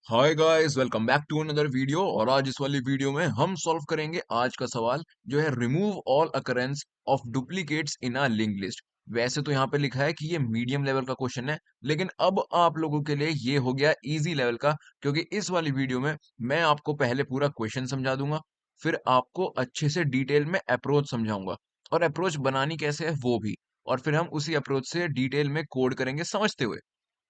Hi guys, welcome back to another video. और आज इस वाली वीडियो में हम सॉल्व करेंगे आज का सवाल जो है remove all occurrence of duplicates in a linked list. वैसे तो यहाँ पे लिखा है कि ये मीडियम लेवल का क्वेश्चन है, लेकिन अब आप लोगों के लिए ये हो गया इजी लेवल का, क्योंकि इस वाली वीडियो में मैं आपको पहले पूरा क्वेश्चन समझा दूंगा, फिर आपको अच्छे से डिटेल में अप्रोच समझाऊंगा और अप्रोच बनानी कैसे है वो भी, और फिर हम उसी अप्रोच से डिटेल में कोड करेंगे समझते हुए।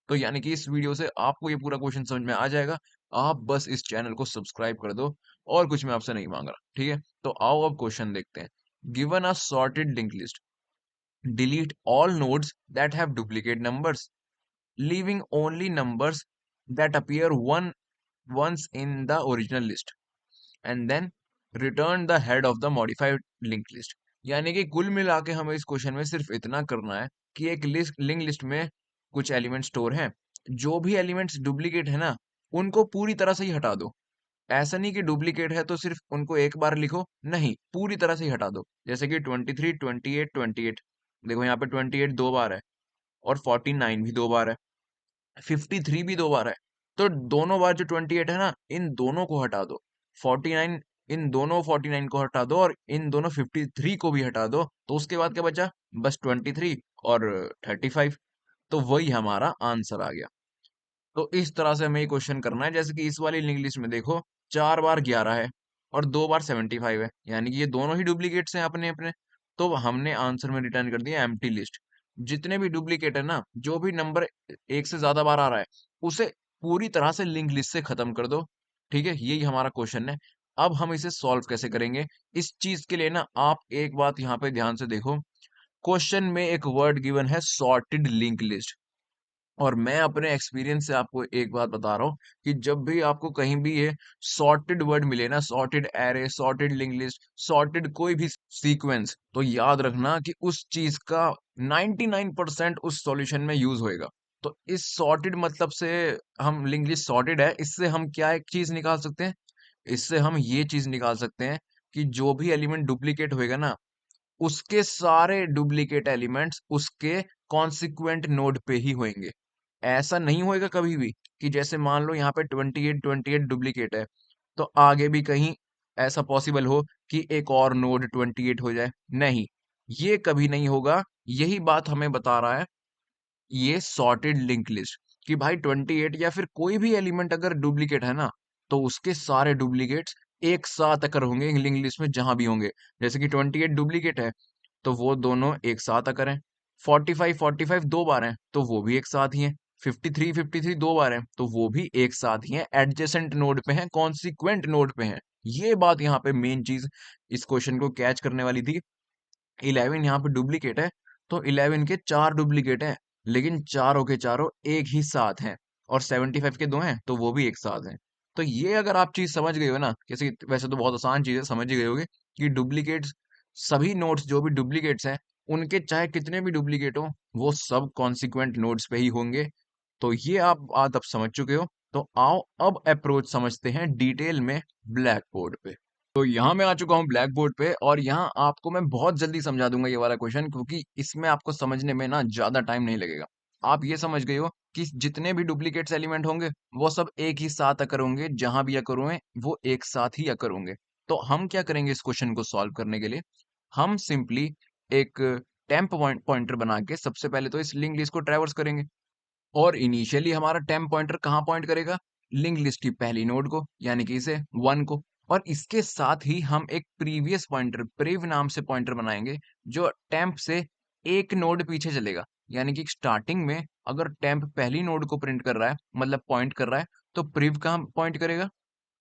तो यानी कि इस वीडियो से आपको ये पूरा क्वेश्चन समझ में आ जाएगा। आप बस इस चैनल को सब्सक्राइब कर दो, और कुछ मैं आपसे नहीं मांग रहा, ठीक है? तो आओ अब क्वेश्चन देखते हैं। Given a sorted link list, delete all nodes that have duplicate numbers, leaving only numbers that appear one once in the original list, and then return the head of the modified linked list। यानी कि कुल मिला के हमें इस question में सिर्फ इतना करना है कि एक लिस्ट लिंक लिस्ट में कुछ एलिमेंट स्टोर हैं, जो भी एलिमेंट्स डुप्लीकेट है ना, उनको पूरी तरह से ही हटा दो। ऐसा नहीं कि डुप्लीकेट है तो सिर्फ उनको एक बार लिखो, नहीं, पूरी तरह से ही हटा दो। जैसे कि 23, 28, 28, देखो यहाँ पे 28 दो बार है, और 49 भी दो बार है, 53 भी दो बार है। तो दोनों बार जो 28 है ना, इन दोनों को हटा दो। 49, इन दोनों 49 को हटा दो, और इन दोनों 53 को भी हटा दो। तो उसके बाद क्या बचा? बस 23 और 35। तो वही हमारा आंसर आ गया। तो इस तरह से हमें ये क्वेश्चन करना है। जैसे कि इस वाली लिंक लिस्ट में देखो, 4 बार 11 है और 2 बार 75 है, यानी कि ये दोनों ही डुप्लीकेट्स हैं अपने अपने। तो हमने आंसर में रिटर्न कर दिया एम्प्टी लिस्ट। जितने भी डुप्लीकेट है ना, जो भी नंबर एक से ज्यादा बार आ रहा है, उसे पूरी तरह से लिंक लिस्ट से खत्म कर दो। ठीक है, यही हमारा क्वेश्चन है। अब हम इसे सॉल्व कैसे करेंगे? इस चीज के लिए ना आप एक बात यहाँ पे ध्यान से देखो। क्वेश्चन में एक वर्ड गिवन है सॉर्टेड लिंक लिस्ट, और मैं अपने एक्सपीरियंस से आपको एक बात बता रहा हूँ कि जब भी आपको कहीं भी ये सॉर्टेड वर्ड मिले ना, sorted array, sorted link list, sorted कोई भी सीक्वेंस, तो याद रखना कि उस चीज का 99% उस सॉल्यूशन में यूज होएगा। तो इस सॉर्टेड मतलब से, हम लिंक लिस्ट सॉर्टेड है, इससे हम क्या एक चीज निकाल सकते हैं? इससे हम ये चीज निकाल सकते हैं कि जो भी एलिमेंट डुप्लीकेट होएगा ना, उसके सारे डुप्लीकेट एलिमेंट्स उसके कॉन्सिक्वेंट नोड पे ही होंगे। ऐसा नहीं होएगा कभी भी कि जैसे मान लो यहाँ पे 28 28 डुप्लीकेट है, तो आगे भी कहीं ऐसा पॉसिबल हो कि एक और नोड 28 हो जाए। नहीं, ये कभी नहीं होगा। यही बात हमें बता रहा है ये सॉर्टेड लिंक लिस्ट, कि भाई 28 या फिर कोई भी एलिमेंट अगर डुप्लीकेट है ना, तो उसके सारे डुप्लीकेट्स एक साथ अकर होंगे लिंक लिस्ट में जहां भी होंगे। जैसे कि 28 डुप्लीकेट है, तो वो दोनों एक साथ अकर हैं। 45 45 दो बार हैं, तो वो भी एक साथ ही हैं। 53 53 दो बार हैं, तो वो भी एक साथ ही हैं, एडजेसेंट नोड पे हैं, कॉन्सिक्वेंट नोड पे हैं। ये बात यहाँ पे मेन चीज इस क्वेश्चन को कैच करने वाली थी। 11 यहाँ पे डुप्लीकेट है, तो 11 के चार डुप्लीकेट हैं, लेकिन चारों के चारों एक ही साथ हैं। और 75 के दो हैं, तो वो भी एक साथ हैं। तो ये अगर आप चीज समझ गए हो ना, कैसे, वैसे तो बहुत आसान चीज है, समझ ही गए होगे कि डुप्लीकेट्स, सभी नोड्स जो भी डुप्लीकेट्स हैं, उनके चाहे कितने भी डुप्लीकेट हो, वो सब कॉन्सिक्वेंट नोड्स पे ही होंगे। तो ये आप बात अब समझ चुके हो। तो आओ अब अप्रोच समझते हैं डिटेल में ब्लैक बोर्ड पे। तो यहाँ मैं आ चुका हूँ ब्लैक बोर्ड पे, और यहाँ आपको मैं बहुत जल्दी समझा दूंगा ये वाला क्वेश्चन, क्योंकि इसमें आपको समझने में ना ज्यादा टाइम नहीं लगेगा। आप ये समझ गए हो कि जितने भी डुप्लीकेट्स एलिमेंट होंगे, वो सब एक ही साथ अकर होंगे, जहां भी अकर हुए वो एक साथ ही अकर होंगे। तो हम क्या करेंगे इस क्वेश्चन को सॉल्व करने के लिए? हम सिंपली एक टेम्प पॉइंटर बना के सबसे पहले तो इस लिंक लिस्ट को ट्रैवर्स करेंगे। और इनिशियली हमारा टेम्प पॉइंटर कहाँ पॉइंट करेगा? लिंक लिस्ट की पहली नोड को, यानी कि इसे 1 को। और इसके साथ ही हम एक प्रीवियस पॉइंटर, प्रिव नाम से पॉइंटर बनाएंगे, जो टेम्प से एक नोड पीछे चलेगा। यानी कि स्टार्टिंग में अगर टेम्प पहली नोड को प्रिंट कर रहा है, मतलब पॉइंट कर रहा है, तो प्रिव कहाँ पॉइंट करेगा?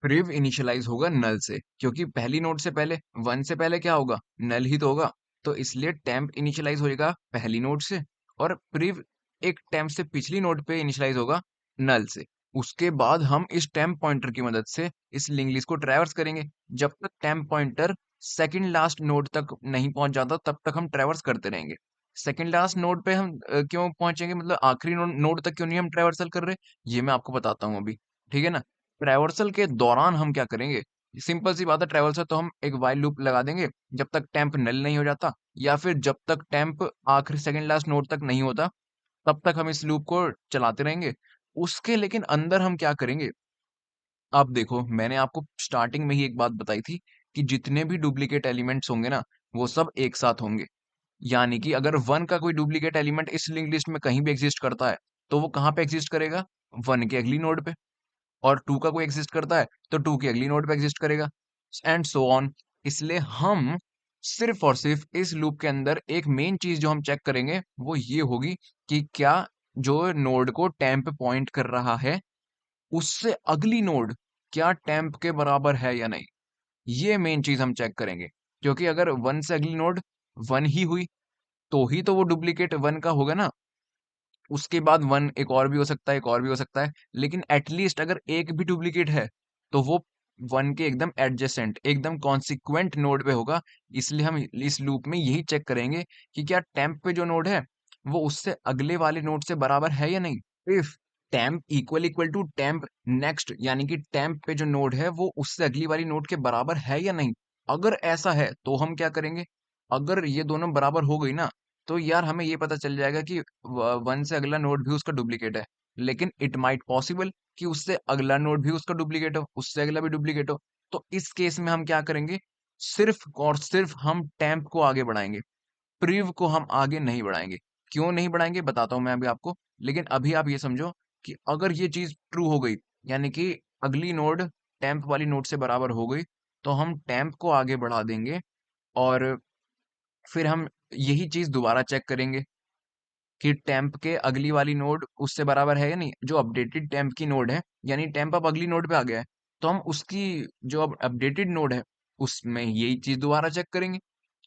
प्रिव इनिशियलाइज होगा नल से, क्योंकि पहली नोड से पहले, 1 से पहले क्या होगा? नल ही तो होगा। तो इसलिए टेम्प इनिशियलाइज होएगा पहली नोड से, और प्रिव एक टेम्प से पिछली नोड पे इनिशियलाइज होगा नल से। उसके बाद हम इस टेम्प पॉइंटर की मदद से इस लिंक लिस्ट को ट्रैवर्स करेंगे। जब तक temp pointer second last node तक नहीं पहुंच जाता, तब तक हम ट्रैवर्स करते रहेंगे। सेकंड लास्ट नोड पे हम क्यों पहुंचेंगे, मतलब आखिरी नोड तक क्यों नहीं हम ट्रैवर्सल कर रहे, ये मैं आपको बताता हूँ अभी। ठीक है ना? ट्रैवर्सल के दौरान हम क्या करेंगे? सिंपल सी बात है, ट्रैवर्सल तो हम एक वाइल लूप लगा देंगे जब तक टेम्प नल नहीं हो जाता, या फिर जब तक टेम्प आखिरी सेकंड लास्ट नोड तक नहीं होता, तब तक हम इस लूप को चलाते रहेंगे। उसके लेकिन अंदर हम क्या करेंगे? अब देखो, मैंने आपको स्टार्टिंग में ही एक बात बताई थी कि जितने भी डुप्लीकेट एलिमेंट्स होंगे ना, वो सब एक साथ होंगे। यानी कि अगर 1 का कोई डुप्लीकेट एलिमेंट इस लिंक लिस्ट में कहीं भी एग्जिस्ट करता है, तो वो कहाँ पे एग्जिस्ट करेगा? 1 के अगली नोड पे। और 2 का कोई एग्जिस्ट करता है, तो 2 की अगली नोड पे एग्जिस्ट करेगा, एंड सो ऑन। इसलिए हम सिर्फ और सिर्फ इस लूप के अंदर एक मेन चीज जो हम चेक करेंगे वो ये होगी कि क्या जो नोड को टेम्प पॉइंट कर रहा है, उससे अगली नोड क्या टेम्प के बराबर है या नहीं। ये मेन चीज हम चेक करेंगे, क्योंकि अगर 1 से अगली नोड 1 ही हुई, तो ही तो वो डुप्लीकेट 1 का होगा ना। उसके बाद 1 एक और भी हो सकता है, एक और भी हो सकता है, लेकिन एटलीस्ट अगर एक भी डुप्लीकेट है, तो वो 1 के एकदम एडजेसेंट, एकदम कॉन्सिक्वेंट नोड पे होगा। इसलिए हम इस लूप में यही चेक करेंगे कि क्या टेम्प पे जो नोड है, वो उससे अगले वाले नोड से बराबर है या नहीं। If temp equal to temp next, यानी कि टेम्प पे जो नोड है वो उससे अगली वाली नोड के बराबर है या नहीं, अगर ऐसा है तो हम क्या करेंगे, अगर ये दोनों बराबर हो गई ना, तो यार हमें ये पता चल जाएगा कि 1 से अगला नोड भी उसका डुप्लीकेट है। लेकिन इट माइट पॉसिबल कि उससे अगला नोड भी उसका डुप्लीकेट हो, उससे अगला भी डुप्लीकेट हो। तो इस केस में हम क्या करेंगे, सिर्फ और सिर्फ हम टेम्प को आगे बढ़ाएंगे, प्रिव को हम आगे नहीं बढ़ाएंगे। क्यों नहीं बढ़ाएंगे बताता हूं मैं अभी आपको। लेकिन अभी आप ये समझो कि अगर ये चीज ट्रू हो गई, यानी कि अगली नोड टेम्प वाली नोड से बराबर हो गई, तो हम टेम्प को आगे बढ़ा देंगे, और फिर हम यही चीज दोबारा चेक करेंगे कि टेम्प के अगली वाली नोड उससे बराबर है या नहीं। जो अपडेटेड टेम्प की नोड है, यानी टेम्प अब अगली नोड पे आ गया है, तो हम उसकी जो अब अपडेटेड नोड है, उसमें यही चीज दोबारा चेक करेंगे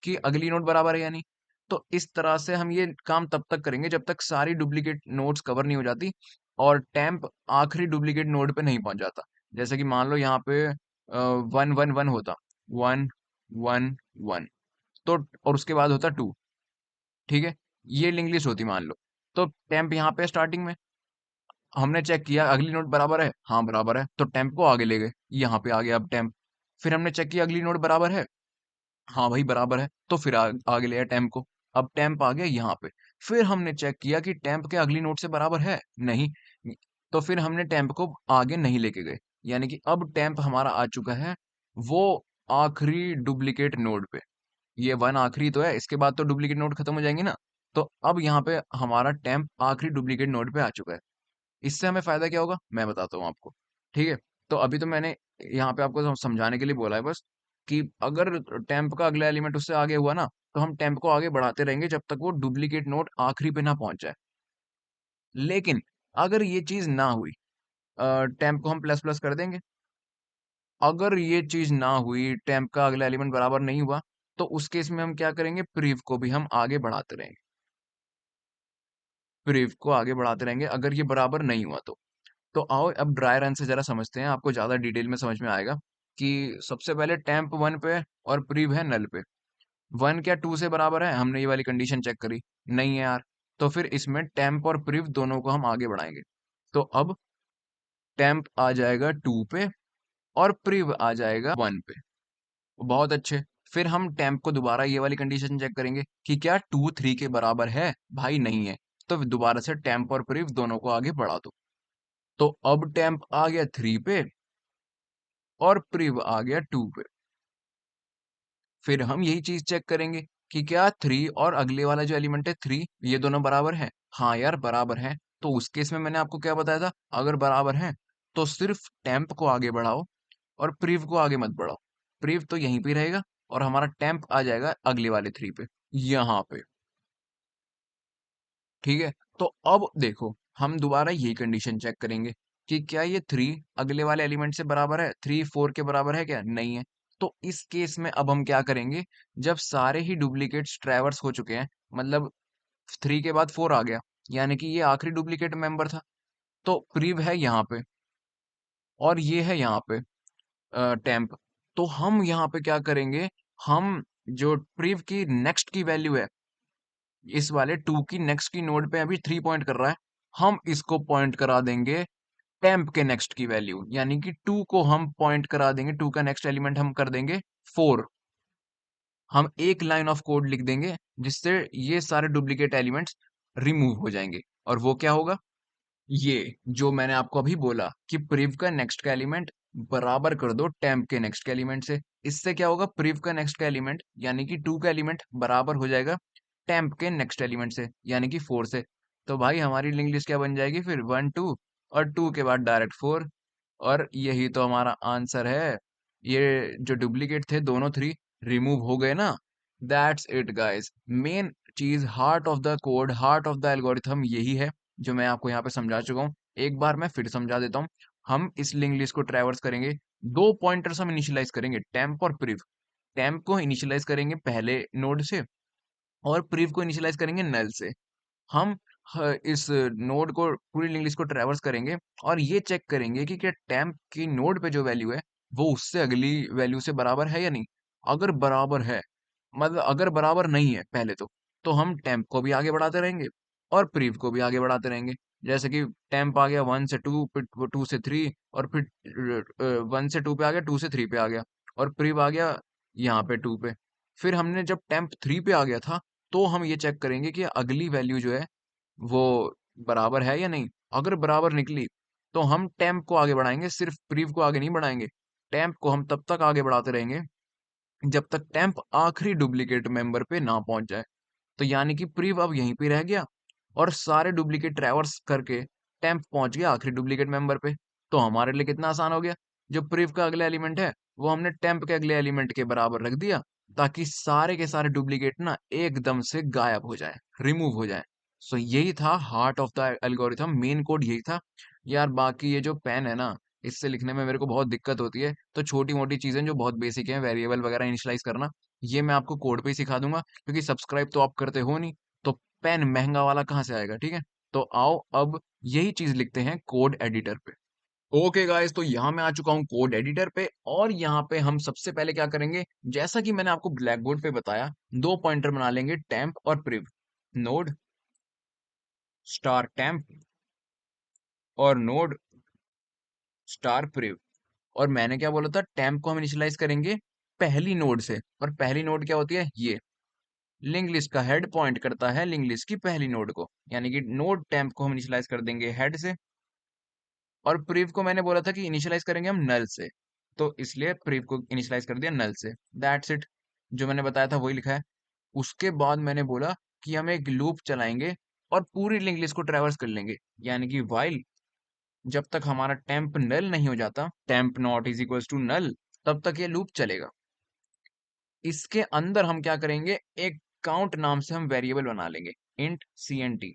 कि अगली नोड बराबर है या नहीं। तो इस तरह से हम ये काम तब तक करेंगे जब तक सारी डुप्लीकेट नोड्स कवर नहीं हो जाती और टेम्प आखिरी डुप्लीकेट नोड पे नहीं पहुंच जाता। जैसे कि मान लो यहाँ पे 1 1 1 होता, 1 1 1, तो और उसके बाद होता 2, ठीक है, ये लिंक लिस्ट होती मान लो। तो टेम्प यहाँ पे स्टार्टिंग में हमने चेक किया अगली नोड बराबर है, हाँ बराबर है, तो टेम्प को आगे ले गए, यहाँ पे आ गया अब टेम्प। फिर हमने चेक किया अगली नोड बराबर है, हाँ भाई बराबर है, तो फिर आगे ले आए टेम्प को। अब टेम्प आ गया यहाँ पे। फिर हमने चेक किया कि टेम्प के अगली नोड से बराबर है नहीं, तो फिर हमने टेम्प को आगे नहीं लेके गए। यानी कि अब टेम्प हमारा आ चुका है वो आखिरी डुप्लीकेट नोड पे। ये 1 आखिरी तो है, इसके बाद तो डुप्लीकेट नोड खत्म हो जाएंगे ना। तो अब यहाँ पे हमारा टेम्प आखिरी डुप्लीकेट नोड पे आ चुका है। इससे हमें फायदा क्या होगा मैं बताता हूँ आपको, ठीक है। तो अभी तो मैंने यहाँ पे आपको समझाने के लिए बोला है बस, कि अगर टेम्प का अगला एलिमेंट उससे आगे हुआ ना, तो हम टेम्प को आगे बढ़ाते रहेंगे जब तक वो डुप्लीकेट नोड आखिरी पे ना पहुंच जाए। लेकिन अगर ये चीज ना हुई, टेम्प को हम प्लस प्लस कर देंगे। अगर ये चीज ना हुई, टेम्प का अगला एलिमेंट बराबर नहीं हुआ, तो उस केस में हम क्या करेंगे, प्रीव को भी हम आगे बढ़ाते रहेंगे, प्रीव को आगे बढ़ाते रहेंगे अगर ये बराबर नहीं हुआ तो। आओ अब ड्राई रन से जरा समझते हैं, आपको ज्यादा डिटेल में समझ में आएगा कि सबसे पहले टेम्प 1 पे और प्रीव है नल पे। 1 क्या 2 से बराबर है, हमने ये वाली कंडीशन चेक करी, नहीं है यार। तो फिर इसमें टेम्प और प्रीव दोनों को हम आगे बढ़ाएंगे। तो अब टेम्प आ जाएगा 2 पे और प्रीव आ जाएगा 1 पे। बहुत अच्छे। फिर हम टेम्प को दोबारा ये वाली कंडीशन चेक करेंगे कि क्या 2 3 के बराबर है, भाई नहीं है। तो दोबारा से टेम्प और प्रीव दोनों को आगे बढ़ा दो। तो अब टेम्प आ गया 3 पे और प्रिव आ गया 2 पे। फिर हम यही चीज चेक करेंगे कि क्या 3 और अगले वाला जो एलिमेंट है 3, ये दोनों बराबर है, हाँ यार बराबर है। तो उस केस में मैंने आपको क्या बताया था, अगर बराबर है तो सिर्फ टेम्प को आगे बढ़ाओ और प्रिव को आगे मत बढ़ाओ। प्रिव तो यहीं पे रहेगा और हमारा टेम्प आ जाएगा अगले वाले 3 पे, यहाँ पे, ठीक है। तो अब देखो, हम दोबारा यही कंडीशन चेक करेंगे कि क्या ये 3 अगले वाले एलिमेंट से बराबर है, 3 4 के बराबर है क्या, नहीं है। तो इस केस में अब हम क्या करेंगे, जब सारे ही डुप्लीकेट्स ट्रैवर्स हो चुके हैं, मतलब 3 के बाद 4 आ गया, यानी कि ये आखिरी डुप्लीकेट मेंबर था, तो प्रीव है यहाँ पे और ये है यहाँ पे टेम्प। तो हम यहाँ पे क्या करेंगे, हम जो प्रीव की नेक्स्ट की वैल्यू है, इस वाले 2 की नेक्स्ट की नोड पे अभी 3 पॉइंट कर रहा है, हम इसको पॉइंट करा देंगे टेम्प के नेक्स्ट की वैल्यू, यानी कि 2 को हम पॉइंट करा देंगे, 2 का नेक्स्ट एलिमेंट हम कर देंगे 4। हम एक लाइन ऑफ कोड लिख देंगे जिससे ये सारे डुप्लीकेट एलिमेंट्स रिमूव हो जाएंगे। और वो क्या होगा, ये जो मैंने आपको अभी बोला कि प्रिव का नेक्स्ट का एलिमेंट बराबर कर दो टेम्प के नेक्स्ट के एलिमेंट से। इससे क्या होगा, प्रिव का नेक्स्ट का एलिमेंट यानी कि 2 का एलिमेंट बराबर हो जाएगा टेम्प के नेक्स्ट एलिमेंट से यानी कि 4 से। तो भाई हमारी लिंक लिस्ट क्या बन जाएगी फिर, 1 2 और 2 के बाद डायरेक्ट 4। और यही तो हमारा आंसर है। ये जो डुप्लीकेट थे दोनों 3 रिमूव हो गए ना। That's it guys. मेन चीज, heart of the code, heart of the algorithm यही है जो मैं आपको यहाँ पे समझा चुका हूँ। एक बार मैं फिर समझा देता हूँ। हम इस लिंक लिस्ट को ट्रैवर्स करेंगे, 2 पॉइंटर्स हम इनिशियलाइज करेंगे, टेम्प और प्रिव। टेम्प को इनिशियलाइज करेंगे पहले नोड से और प्रिव को इनिशियलाइज करेंगे नल से। हम इस नोड को, पूरी लिंक लिस्ट को ट्रैवर्स करेंगे और ये चेक करेंगे कि क्या टेम्प की नोड पे जो वैल्यू है वो उससे अगली वैल्यू से बराबर है या नहीं। अगर बराबर है, मतलब अगर बराबर नहीं है पहले तो हम टेम्प को भी आगे बढ़ाते रहेंगे और प्रीव को भी आगे बढ़ाते रहेंगे। जैसे कि टेम्प आ गया 1 से 2, फिर 2 से 3, और फिर 1 से 2 पे आ गया, 2 से 3 पे आ गया, और प्रीव आ गया यहाँ पे 2 पे। फिर हमने जब टेम्प 3 पे आ गया था तो हम ये चेक करेंगे कि अगली वैल्यू जो है वो बराबर है या नहीं। अगर बराबर निकली तो हम टेम्प को आगे बढ़ाएंगे, सिर्फ प्रीव को आगे नहीं बढ़ाएंगे। टेम्प को हम तब तक आगे बढ़ाते रहेंगे जब तक टेम्प आखिरी डुप्लीकेट मेंबर पे ना पहुंच जाए। तो यानी कि प्रीव अब यहीं पे रह गया और सारे डुप्लीकेट ट्रैवर्स करके टेम्प पहुंच गया आखिरी डुप्लीकेट मेंबर पे। तो हमारे लिए कितना आसान हो गया, जो प्रीव का अगला एलिमेंट है वो हमने टेम्प के अगले एलिमेंट के बराबर रख दिया, ताकि सारे के सारे डुप्लीकेट ना एकदम से गायब हो जाए, रिमूव हो जाए। सो यही था heart of the algorithm, main code यही था। यार बाकी ये जो पेन है ना, इससे लिखने में मेरे को बहुत दिक्कत होती है, तो छोटी मोटी चीजें जो बहुत बेसिक हैं, वेरिएबल वगैरह इनिशियलाइज करना, ये मैं आपको कोड पे ही सिखा दूंगा, क्योंकि सब्सक्राइब तो आप करते हो नहीं, तो पेन महंगा वाला कहाँ से आएगा, ठीक है। तो आओ अब यही चीज लिखते हैं कोड एडिटर पे। ओके गाइस, तो यहाँ मैं आ चुका हूँ कोड एडिटर पे, और यहाँ पे हम सबसे पहले क्या करेंगे, जैसा कि मैंने आपको ब्लैक बोर्ड पे बताया, 2 पॉइंटर बना लेंगे, टेम्प और प्रिव। नोड स्टार टेम्प और नोड स्टार प्रिव। और मैंने क्या बोला था, टेम्प को हम इनिशियलाइज करेंगे पहली नोड से, और पहली नोड क्या होती है, ये लिंक लिस्ट का हेड पॉइंट करता है लिंक लिस्ट की पहली नोड को, यानी कि नोड टेम्प को हम इनिशियलाइज कर देंगे हेड से। और प्रीव को मैंने बोला था कि इनिशियलाइज करेंगे हम नल से, तो इसलिए प्रीव को इनिशियलाइज कर दिया नल से। दैट्स इट, जो मैंने बताया था वही लिखा है। उसके बाद मैंने बोला कि हम एक लूप चलाएंगे और पूरी लिंक लिस्ट को ट्रैवर्स कर लेंगे, यानी कि वाइल, जब तक हमारा टेम्प नल नहीं हो जाता, temp not is equals to null, तब तक ये लूप चलेगा। इसके अंदर हम क्या करेंगे, एक काउंट नाम से हम वेरिएबल बना लेंगे, इंट CNT।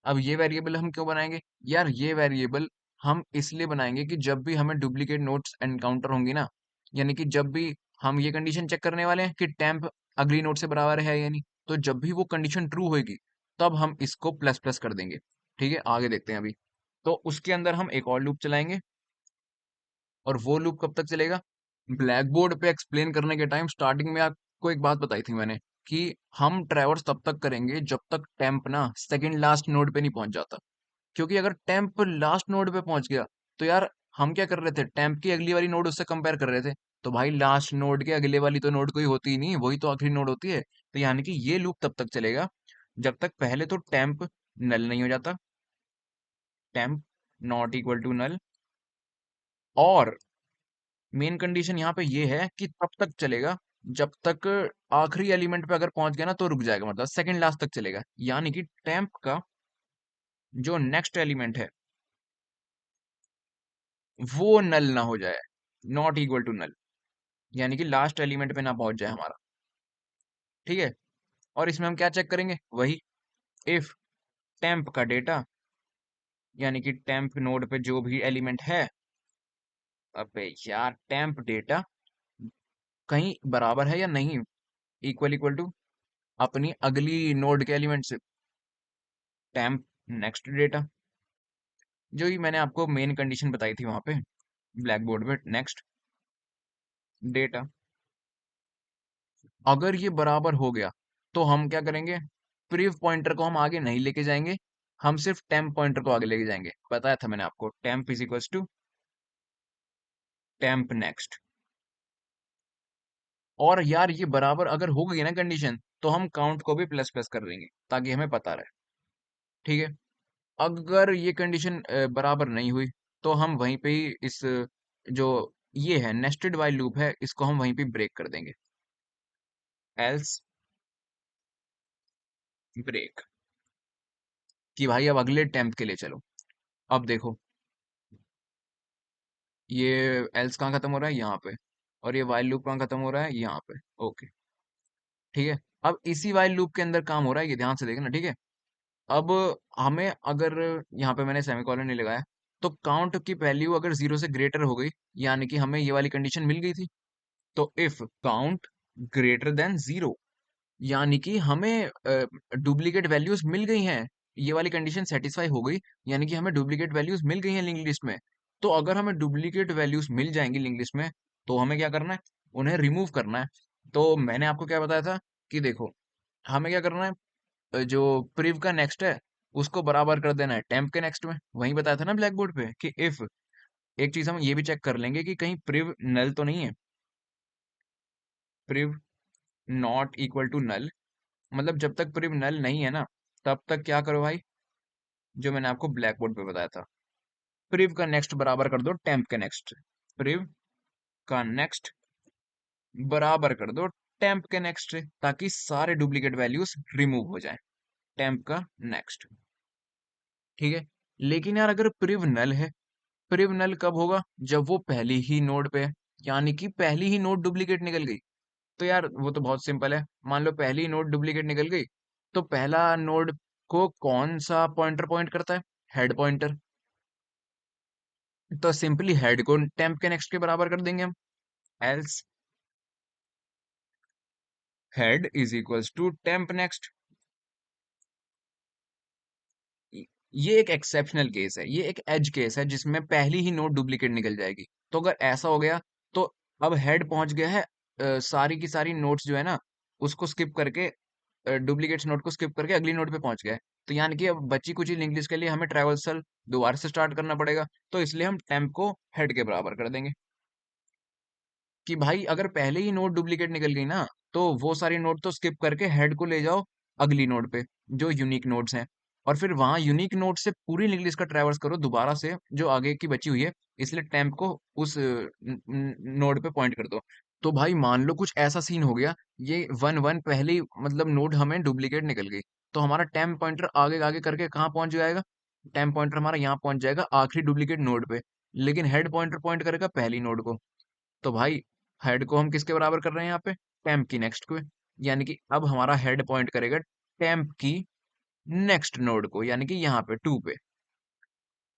अब ये वेरिएबल हम क्यों बनाएंगे यार, ये वेरिएबल हम इसलिए बनाएंगे कि जब भी हमें डुप्लीकेट नोट्स एनकाउंटर होंगी ना, यानी कि जब भी हम ये कंडीशन चेक करने वाले हैं कि टेम्प अगली नोट से बराबर है या नहीं, तो जब भी वो कंडीशन ट्रू होगी तब हम इसको प्लस प्लस कर देंगे। ठीक है, आगे देखते हैं अभी। तो उसके अंदर हम एक और लूप चलाएंगे, और वो लूप कब तक चलेगा, ब्लैक बोर्ड पे एक्सप्लेन करने के टाइम स्टार्टिंग में आपको एक बात बताई थी मैंने, कि हम ट्रैवर्स तब तक करेंगे जब तक टेम्प ना सेकंड लास्ट नोड पे नहीं पहुंच जाता। क्योंकि अगर टेम्प लास्ट नोड पे पहुंच गया तो यार, हम क्या कर रहे थे, टेम्प की अगली वाली नोड उससे कंपेयर कर रहे थे, तो भाई लास्ट नोड के अगले वाली तो नोड कोई होती ही नहीं, वही तो आखिरी नोड होती है। तो यानी कि ये लूप तब तक चलेगा जब तक पहले तो टेम्प नल नहीं हो जाता, temp not equal to null. और मेन कंडीशन यहाँ पे ये है कि तब तक चलेगा जब तक आखिरी एलिमेंट पे अगर पहुंच गया ना तो रुक जाएगा, मतलब सेकंड लास्ट तक चलेगा, यानी कि टेम्प का जो नेक्स्ट एलिमेंट है वो नल ना हो जाए, नॉट इक्वल टू नल, यानी कि लास्ट एलिमेंट पे ना पहुंच जाए हमारा। ठीक है, और इसमें हम क्या चेक करेंगे, वही इफ टेम्प का डेटा, यानी कि टेम्प नोड पे जो भी एलिमेंट है, अबे यार टेम्प डेटा कहीं बराबर है या नहीं, इक्वल इक्वल टू अपनी अगली नोड के एलिमेंट से, टेम्प नेक्स्ट डेटा, जो ही मैंने आपको मेन कंडीशन बताई थी वहां पे ब्लैक बोर्ड पे, नेक्स्ट डेटा। अगर ये बराबर हो गया तो हम क्या करेंगे, प्रीव पॉइंटर को हम आगे नहीं लेके जाएंगे, हम सिर्फ टेम्प पॉइंटर को आगे लेके जाएंगे। बताया था मैंने आपको, temp is equals to temp next. और यार ये बराबर अगर हो गई ना कंडीशन, तो हम काउंट को भी प्लस प्लस कर देंगे ताकि हमें पता रहे। ठीक है, अगर ये कंडीशन बराबर नहीं हुई तो हम वहीं पे ही इस जो ये है नेस्टेड वाइल लूप है, इसको हम वहीं पे ब्रेक कर देंगे। एल्स ब्रेक, कि भाई अब अगले टेम्प के लिए चलो। अब देखो, ये एल्स कहाँ खत्म हो रहा है, यहाँ पे, और ये वाइल लूप कहाँ खत्म हो रहा है, यहाँ पे। ओके, ठीक है। अब इसी वाइल लूप के अंदर काम हो रहा है, ये ध्यान से देखना, ठीक है। अब हमें अगर यहाँ पे मैंने सेमीकोलन नहीं लगाया, तो काउंट की वैल्यू अगर 0 से ग्रेटर हो गई, यानी कि हमें ये वाली कंडीशन मिल गई थी। तो इफ काउंट ग्रेटर देन 0, यानी कि हमें डुप्लीकेट वैल्यूज मिल गई हैं, ये वाली कंडीशन सेटिस्फाई हो गई, यानी कि हमें डुप्लीकेट वैल्यूज मिल गई हैं लिंक लिस्ट में। तो अगर हमें डुप्लीकेट वैल्यूज मिल जाएंगी लिंक लिस्ट में, तो हमें क्या करना है, उन्हें रिमूव करना है। तो मैंने आपको क्या बताया था कि देखो, हमें क्या करना है, जो प्रिव का नेक्स्ट है उसको बराबर कर देना है टेम्प के नेक्स्ट में। वही बताया था ना ब्लैक बोर्ड पे कि इफ, एक चीज हम ये भी चेक कर लेंगे कि कहीं प्रिव नल तो नहीं है। प्रिव नॉट इक्वल टू नल, मतलब जब तक प्रिव नल नहीं है ना, तब तक क्या करो भाई, जो मैंने आपको ब्लैक बोर्ड पे बताया था, प्रिव का नेक्स्ट बराबर कर दो टेम्प के नेक्स्ट। प्रिव का नेक्स्ट बराबर कर दो टेम्प के नेक्स्ट से, ताकि सारे डुप्लीकेट वैल्यूज रिमूव हो जाएं। टेम्प का नेक्स्ट, ठीक है। लेकिन यार अगर प्रिव नल है, प्रिव नल कब होगा, जब वो पहली ही नोड पे है, यानी कि पहली ही नोड डुप्लीकेट निकल गई। तो यार वो तो बहुत सिंपल है, मान लो पहली नोड डुप्लीकेट निकल गई, तो पहला नोड को कौन सा पॉइंटर पॉइंट करता है, हेड पॉइंटर। तो सिंपली हेड को टेम्प के नेक्स्ट के बराबर कर देंगे हम। Else head is equals to temp next. ये एक एक्सेप्शनल केस है, ये एक एज केस है जिसमें पहली ही नोड डुप्लीकेट निकल जाएगी। तो अगर ऐसा हो गया, तो अब हेड पहुंच गया है, सारी की सारी नोट्स जो है ना, उसको स्किप करके, डुप्लीकेट्स नोट को स्किप करके अगली नोट पे पहुंच गए। तो यानी कि अब बची कुछ लिंक लिस्ट के लिए हमें ट्रैवर्सल दोबारा से स्टार्ट करना पड़ेगा। तो इसलिए हम टेम्प को हेड के बराबर कर देंगे, कि भाई अगर पहले ही नोट डुप्लीकेट निकल गई ना, तो वो सारी नोट तो स्किप करके हेड को ले जाओ अगली नोड पे, जो यूनिक नोड्स हैं। और फिर वहां यूनिक नोड से पूरी लिंक लिस्ट का ट्रैवर्स करो दोबारा से, जो आगे की बची हुई है। इसलिए टेम्प को उस नोड पे पॉइंट कर दो। तो भाई मान लो कुछ ऐसा सीन हो गया, ये वन वन पहली मतलब नोड हमें डुप्लीकेट निकल गई, तो हमारा टेम्प पॉइंटर आगे आगे करके कहाँ पहुंच जाएगा, टेम्प पॉइंटर हमारा यहाँ पहुंच जाएगा आखिरी डुप्लीकेट नोड पे। लेकिन हेड पॉइंटर पॉइंट करेगा पहली नोड को। तो भाई हेड को हम किसके बराबर कर रहे हैं यहाँ पे, टेम्प की नेक्स्ट को। यानी कि अब हमारा हेड पॉइंट करेगा टेम्प की नेक्स्ट नोड को, यानी कि यहाँ पे 2 पे।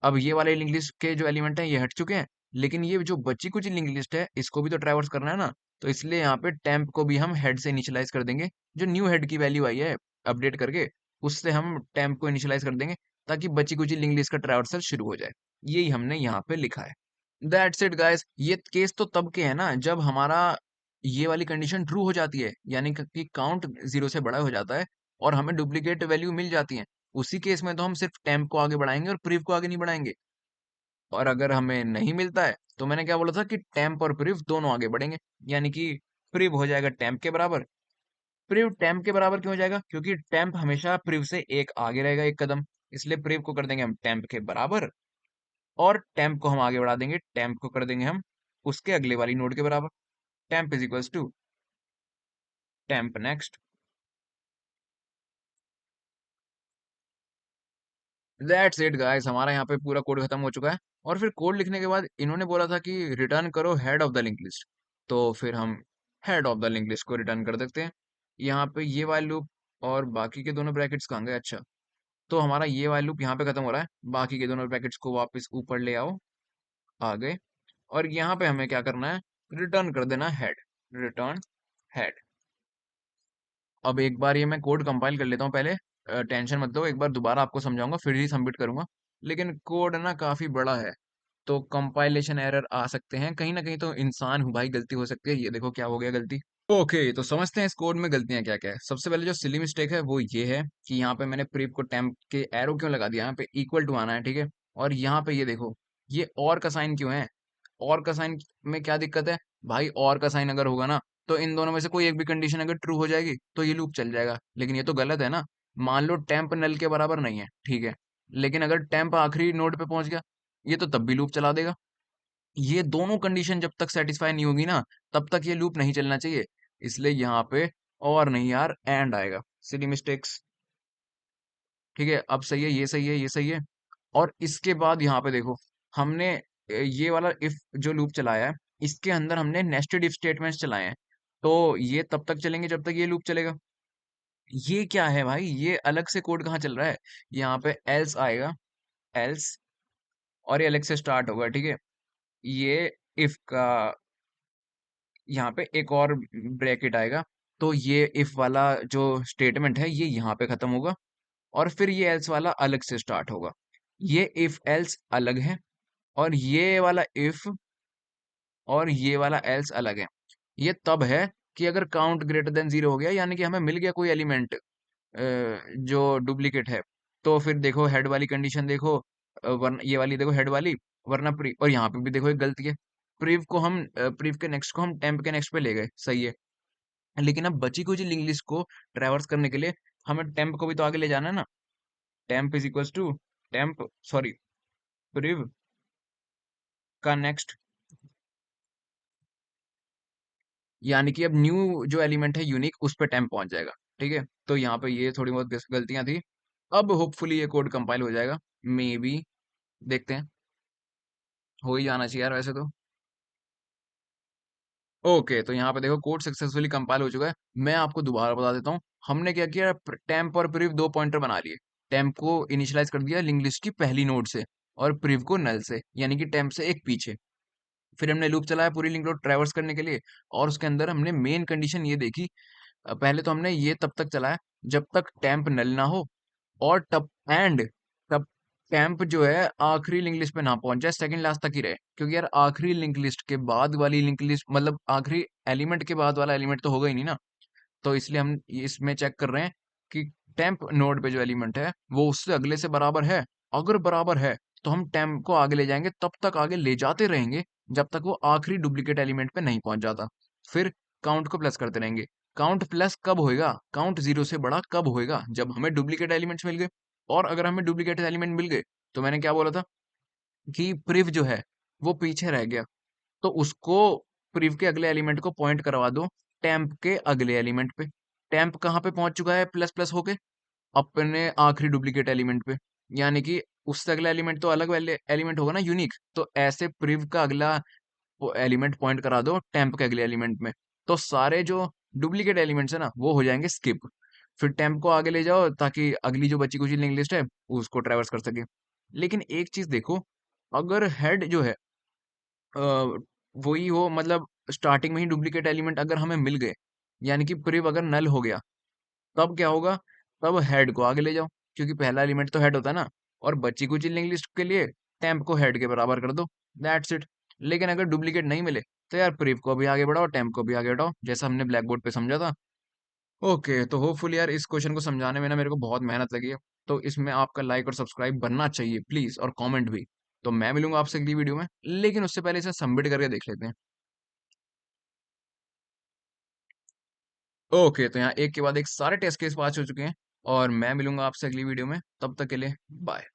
अब ये वाले लिंक लिस्ट के जो एलिमेंट हैं ये हट चुके हैं, लेकिन ये जो बची कुछ लिंक लिस्ट है इसको भी तो ट्रैवर्स करना है ना। तो इसलिए यहाँ पे टेम्प को भी हम हेड से इनिशियलाइज कर देंगे। जो न्यू हेड की वैल्यू आई है अपडेट करके, उससे हम टेम्प को इनिशियलाइज कर देंगे, ताकि बची कुछ लिंक लिस्ट का ट्रैवर्सल शुरू हो जाए। यही हमने यहाँ पे लिखा है। That's it guys. ये केस तो तब के है ना, जब हमारा ये वाली कंडीशन ट्रू हो जाती है, यानी कि काउंट 0 से बड़ा हो जाता है और हमें डुप्लीकेट वैल्यू मिल जाती है। उसी केस में तो हम सिर्फ टेम्प को आगे बढ़ाएंगे और प्रीव को आगे नहीं बढ़ाएंगे। और अगर हमें नहीं मिलता है, तो मैंने क्या बोला था कि टेम्प और प्रीव दोनों आगे बढ़ेंगे, यानी कि प्रीव हो जाएगा टेम्प के बराबर। प्रीव टेम्प के बराबर क्यों हो जाएगा, क्योंकि टेम्प हमेशा प्रीव से एक आगे रहेगा, एक कदम। इसलिए प्रीव को कर देंगे हम टेम्प के बराबर, और टेम्प को हम आगे बढ़ा देंगे, टेम्प को कर देंगे हम उसके अगले वाली नोड के बराबर। Temp is equals to temp next. That's it guys, हमारा यहाँ पे पूरा कोड खत्म हो चुका है। और फिर कोड लिखने के बाद इन्होंने बोला था कि रिटर्न करो head of the link list. तो फिर हम head of the link list को रिटर्न कर देते हैं। यहाँ पे ये वाइल लूप और बाकी के दोनों ब्रैकेट्स कहाँ गए, अच्छा। तो हमारा ये वाइल लूप यहाँ पे खत्म हो रहा है, बाकी के दोनों ब्रैकेट्स को वापस ऊपर ले आओ, आ गए। और यहाँ पे हमें क्या करना है, रिटर्न कर देना हेड, रिटर्न हेड। अब एक बार ये मैं कोड कंपाइल कर लेता हूँ पहले, टेंशन मत लो, एक बार दोबारा आपको समझाऊंगा फिर ही सबमिट करूंगा। लेकिन कोड ना काफी बड़ा है, तो कंपाइलेशन एरर आ सकते हैं, कहीं ना कहीं तो इंसान हूँ भाई, गलती हो सकती है। ये देखो क्या हो गया गलती। ओके, तो समझते हैं इस कोड में गलतियां क्या क्या है। सबसे पहले जो सिली मिस्टेक है वो ये है कि यहाँ पे मैंने प्रीप को टेम्प के एरो क्यों लगा दिया, यहाँ पे इक्वल टू आना है, ठीक है। और यहाँ पे ये देखो, ये और का साइन क्यों है, और का साइन में क्या दिक्कत है भाई, और का साइन अगर होगा ना, तो इन दोनों में से कोई एक भी कंडीशन अगर ट्रू हो जाएगी तो ये लूप चल जाएगा। लेकिन ये तो गलत है ना। मान लो टेम्प नल के बराबर नहीं है, ठीक है, लेकिन अगर टेम्प आखिरी नोड पे पहुंच गया, ये तो तब भी लूप चला देगा। ये दोनों कंडीशन जब तक सेटिस्फाई नहीं होगी ना, तब तक ये लूप नहीं चलना चाहिए। इसलिए यहाँ पे और नहीं यार, एंड आएगा। Silly mistakes. ठीक है, अब सही है, ये सही है, ये सही है। और इसके बाद यहाँ पे देखो, हमने ये वाला इफ जो लूप चलाया है, इसके अंदर हमने नेस्टेड इफ स्टेटमेंट्स चलाए हैं। तो ये तब तक चलेंगे जब तक ये लूप चलेगा। ये क्या है भाई, ये अलग से कोड कहाँ चल रहा है? यहाँ पे एल्स आएगा, एल्स, और ये अलग से स्टार्ट होगा, ठीक है। ये इफ का यहाँ पे एक और ब्रैकेट आएगा। तो ये इफ वाला जो स्टेटमेंट है ये यहाँ पे खत्म होगा, और फिर ये एल्स वाला अलग से स्टार्ट होगा। ये इफ एल्स अलग है, और ये वाला इफ और ये वाला एल्स अलग है। ये तब है कि अगर काउंट ग्रेटर देन जीरो हो गया, यानी कि हमें मिल गया कोई एलिमेंट जो डुप्लीकेट है। तो फिर देखो हेड वाली कंडीशन देखो, वरना ये वाली देखो हेड वाली, वरना प्री, और यहाँ पे भी देखो एक गलती है। प्रीव के नेक्स्ट को हम टेम्प के नेक्स्ट पे ले गए, सही है। लेकिन अब बची कुछ लिंक लिस्ट को ट्रैवर्स करने के लिए हमें टेम्प को भी तो आगे ले जाना है ना। Temp is equals to temp, sorry, prev का नेक्स्ट, यानी कि अब न्यू जो एलिमेंट है यूनिक, उस पे टेम्प पहुंच जाएगा। ठीक है, तो यहाँ पे ये थोड़ी बहुत गलतियां थी। अब होपफुली ये कोड कंपाइल हो जाएगा, मे बी, देखते हैं। हो ही जाना चाहिए यार वैसे तो। ओके, तो यहाँ पे देखो कोड सक्सेसफुली कंपाइल हो चुका है। मैं आपको दोबारा बता देता हूँ, हमने क्या किया, टेम्प और प्रिव दो पॉइंटर बना लिए। टेम्प को इनिशियलाइज कर दिया लिंक लिस्ट की पहली नोड से, और प्रिव को नल से, यानी कि टेम्प से एक पीछे। फिर हमने लूप चलाया पूरी लिंक नोड ट्रैवर्स करने के लिए, और उसके अंदर हमने मेन कंडीशन ये देखी। पहले तो हमने ये तब तक चलाया जब तक टेम्प नल ना हो, और तब टेम्प जो है आखिरी लिंक लिस्ट पे ना पहुंच जाए, सेकंड लास्ट तक ही रहे। क्योंकि यार आखिरी लिंक लिस्ट के बाद वाली लिंक लिस्ट, मतलब आखिरी एलिमेंट के बाद वाला एलिमेंट तो होगा ही नहीं ना। तो इसलिए हम इसमें चेक कर रहे हैं कि टेम्प नोड पे जो एलिमेंट है वो उससे अगले से बराबर है। अगर बराबर है तो हम टेम्प को आगे ले जाएंगे, तब तक आगे ले जाते रहेंगे जब तक वो आखिरी डुप्लीकेट एलिमेंट पे नहीं पहुंच जाता। फिर काउंट को प्लस करते रहेंगे। काउंट प्लस कब होएगा, काउंट जीरो से बड़ा कब होएगा, जब हमें डुप्लीकेट एलिमेंट्स मिल गए। और अगर हमें डुप्लीकेट एलिमेंट मिल गए, तो मैंने क्या बोला था कि प्रिव जो है वो पीछे रह गया, तो उसको, प्रिव के अगले एलिमेंट को पॉइंट करवा दो टेम्प के अगले एलिमेंट पे। टेम्प कहाँ पे पहुंच चुका है प्लस प्लस होके, अपने आखिरी डुप्लीकेट एलिमेंट पे। यानी कि उससे अगला एलिमेंट तो अलग वाले एलिमेंट होगा ना, यूनिक। तो ऐसे प्रिव का अगला एलिमेंट पॉइंट करा दो टेम्प के अगले एलिमेंट में, तो सारे जो डुप्लीकेट एलिमेंट्स है ना वो हो जाएंगे स्किप। फिर टेम्प को आगे ले जाओ ताकि अगली जो बची कुछ लिंक लिस्ट है उसको ट्रैवर्स कर सके। लेकिन एक चीज देखो, अगर हेड जो है अ, वही हो, मतलब स्टार्टिंग में ही डुप्लीकेट एलिमेंट अगर हमें मिल गए, यानी कि प्रिव अगर नल हो गया, तब क्या होगा? तब हेड को आगे ले जाओ, क्योंकि पहला एलिमेंट तो हेड होता है ना। और बची कुची लिंक लिस्ट के लिए टेम्प को हेड के बराबर कर दो, दैट्स इट। लेकिन अगर डुप्लीकेट नहीं मिले, तो यार प्रिव को भी आगे बढ़ाओ, टेम्प को भी आगे बढ़ाओ, जैसा हमने ब्लैक बोर्ड पे समझा था। ओके, तो होपफुली यार इस क्वेश्चन को समझाने में ना मेरे को बहुत मेहनत लगी है। तो इसमें आपका लाइक और सब्सक्राइब बनना चाहिए प्लीज, और कमेंट भी। तो मैं मिलूंगा आपसे अगली वीडियो में, लेकिन उससे पहले इसे सबमिट करके देख लेते हैं। ओके, तो यहाँ एक के बाद एक सारे टेस्ट केस पास हो चुके हैं, और मैं मिलूंगा आपसे अगली वीडियो में। तब तक के लिए बाय।